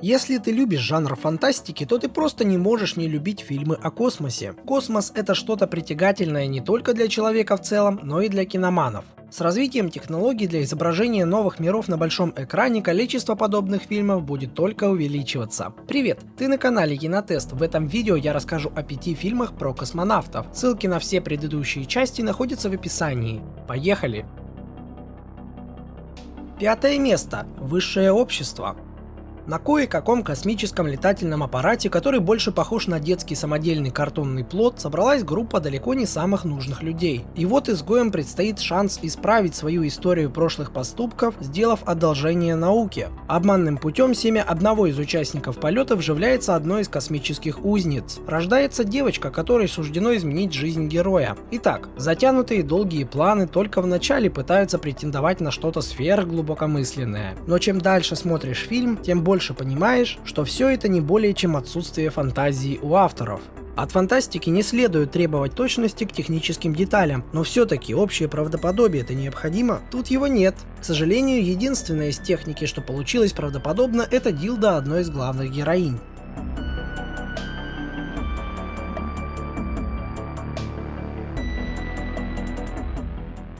Если ты любишь жанр фантастики, то ты просто не можешь не любить фильмы о космосе. Космос — это что-то притягательное не только для человека в целом, но и для киноманов. С развитием технологий для изображения новых миров на большом экране количество подобных фильмов будет только увеличиваться. Привет, ты на канале Кинотест. В этом видео я расскажу о 5 фильмах про космонавтов. Ссылки на все предыдущие части находятся в описании. Поехали! Пятое место. Высшее общество. На кое-каком космическом летательном аппарате, который больше похож на детский самодельный картонный плот, собралась группа далеко не самых нужных людей. И вот изгоям предстоит шанс исправить свою историю прошлых поступков, сделав одолжение науке. Обманным путем семя одного из участников полета вживляется одной из космических узниц. Рождается девочка, которой суждено изменить жизнь героя. Итак, затянутые долгие планы только в начале пытаются претендовать на что-то сверхглубокомысленное. Но чем дальше смотришь фильм, тем больше понимаешь, что все это не более чем отсутствие фантазии у авторов. От фантастики не следует требовать точности к техническим деталям, но все-таки общее правдоподобие-то необходимо, тут его нет. К сожалению, единственное из техники, что получилось правдоподобно, это дилдо одной из главных героинь.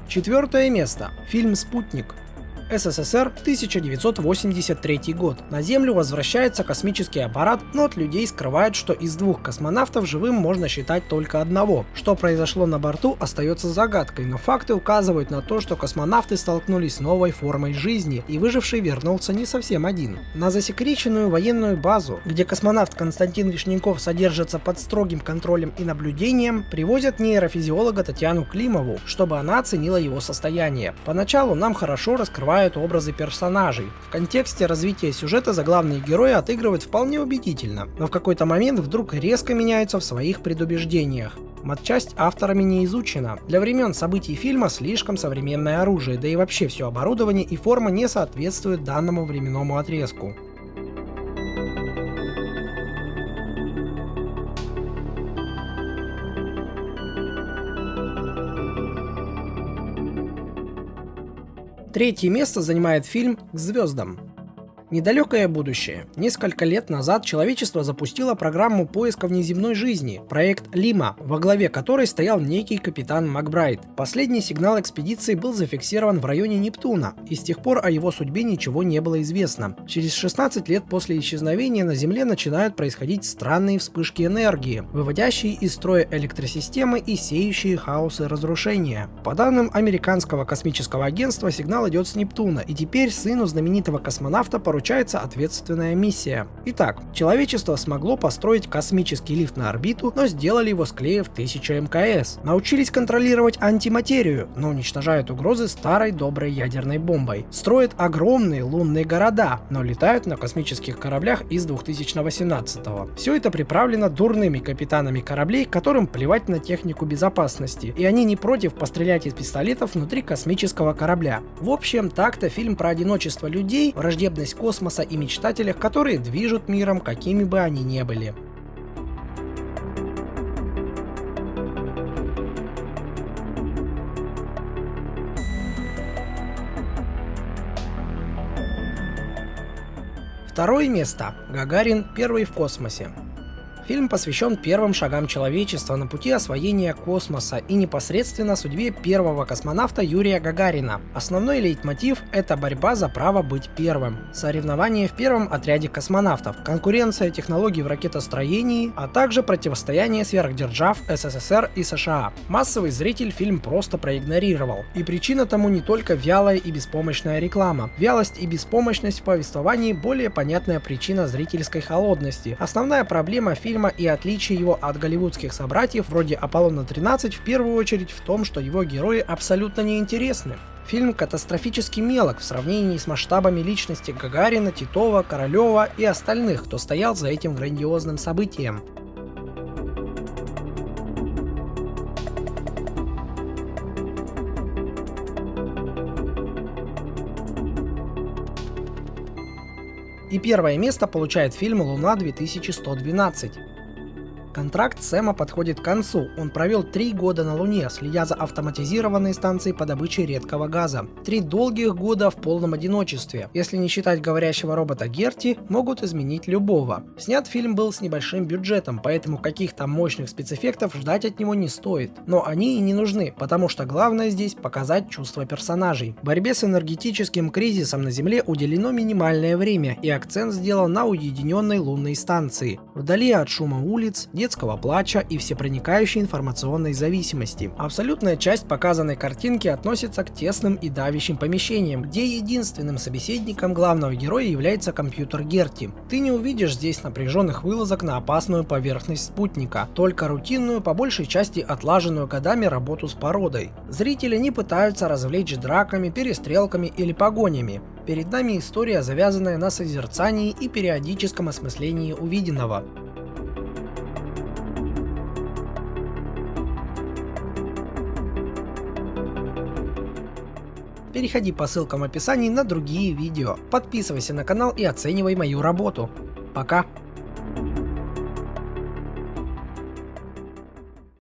Четвертое место. Фильм «Спутник». СССР, 1983 год. На Землю возвращается космический аппарат, но от людей скрывают, что из двух космонавтов живым можно считать только одного. Что произошло на борту, остается загадкой, но факты указывают на то, что космонавты столкнулись с новой формой жизни, и выживший вернулся не совсем один. На засекреченную военную базу, где космонавт Константин Вишняков содержится под строгим контролем и наблюдением, привозят нейрофизиолога Татьяну Климову, чтобы она оценила его состояние. Поначалу нам хорошо раскрывают образы персонажей. В контексте развития сюжета заглавные герои отыгрывают вполне убедительно, но в какой-то момент вдруг резко меняются в своих предубеждениях. Матчасть авторами не изучена. Для времен событий фильма слишком современное оружие, да и вообще все оборудование и форма не соответствуют данному временному отрезку. Третье место занимает фильм «К звездам». Недалекое будущее. Несколько лет назад человечество запустило программу поиска внеземной жизни, проект Лима, во главе которой стоял некий капитан Макбрайт. Последний сигнал экспедиции был зафиксирован в районе Нептуна, и с тех пор о его судьбе ничего не было известно. Через 16 лет после исчезновения на Земле начинают происходить странные вспышки энергии, выводящие из строя электросистемы и сеющие хаос и разрушения. По данным американского космического агентства, сигнал идет с Нептуна, и теперь сыну знаменитого космонавта поручается ответственная миссия. Итак, человечество смогло построить космический лифт на орбиту, но сделали его склеив 1000 МКС. Научились контролировать антиматерию, но уничтожают угрозы старой доброй ядерной бомбой. Строят огромные лунные города, но летают на космических кораблях из 2018-го. Все это приправлено дурными капитанами кораблей, которым плевать на технику безопасности, и они не против пострелять из пистолетов внутри космического корабля. В общем, так-то фильм про одиночество людей, враждебность космоса и мечтателях, которые движут миром, какими бы они ни были. Второе место. Гагарин первый в космосе. Фильм посвящен первым шагам человечества на пути освоения космоса и непосредственно судьбе первого космонавта Юрия Гагарина. Основной лейтмотив — это борьба за право быть первым, соревнования в первом отряде космонавтов, конкуренция технологий в ракетостроении, а также противостояние сверхдержав СССР и США. Массовый зритель фильм просто проигнорировал. И причина тому не только вялая и беспомощная реклама. Вялость и беспомощность в повествовании — более понятная причина зрительской холодности. Основная проблема фильма и отличие его от голливудских собратьев вроде «Аполлона-13» в первую очередь в том, что его герои абсолютно неинтересны. Фильм катастрофически мелок в сравнении с масштабами личности Гагарина, Титова, Королева и остальных, кто стоял за этим грандиозным событием. И первое место получает фильм «Луна-2112». Контракт Сэма подходит к концу. Он провел 3 года на Луне, следя за автоматизированной станцией по добыче редкого газа. 3 долгих года в полном одиночестве. Если не считать говорящего робота Герти, могут изменить любого. Снят фильм был с небольшим бюджетом, поэтому каких-то мощных спецэффектов ждать от него не стоит. Но они и не нужны, потому что главное здесь показать чувства персонажей. Борьбе с энергетическим кризисом на Земле уделено минимальное время, и акцент сделан на уединенной лунной станции, вдали от шума улиц, детского плача и всепроникающей информационной зависимости. Абсолютная часть показанной картинки относится к тесным и давящим помещениям, где единственным собеседником главного героя является компьютер Герти. Ты не увидишь здесь напряженных вылазок на опасную поверхность спутника, только рутинную, по большей части отлаженную годами работу с породой. Зрители не пытаются развлечь драками, перестрелками или погонями. Перед нами история, завязанная на созерцании и периодическом осмыслении увиденного. Переходи по ссылкам в описании на другие видео. Подписывайся на канал и оценивай мою работу. Пока!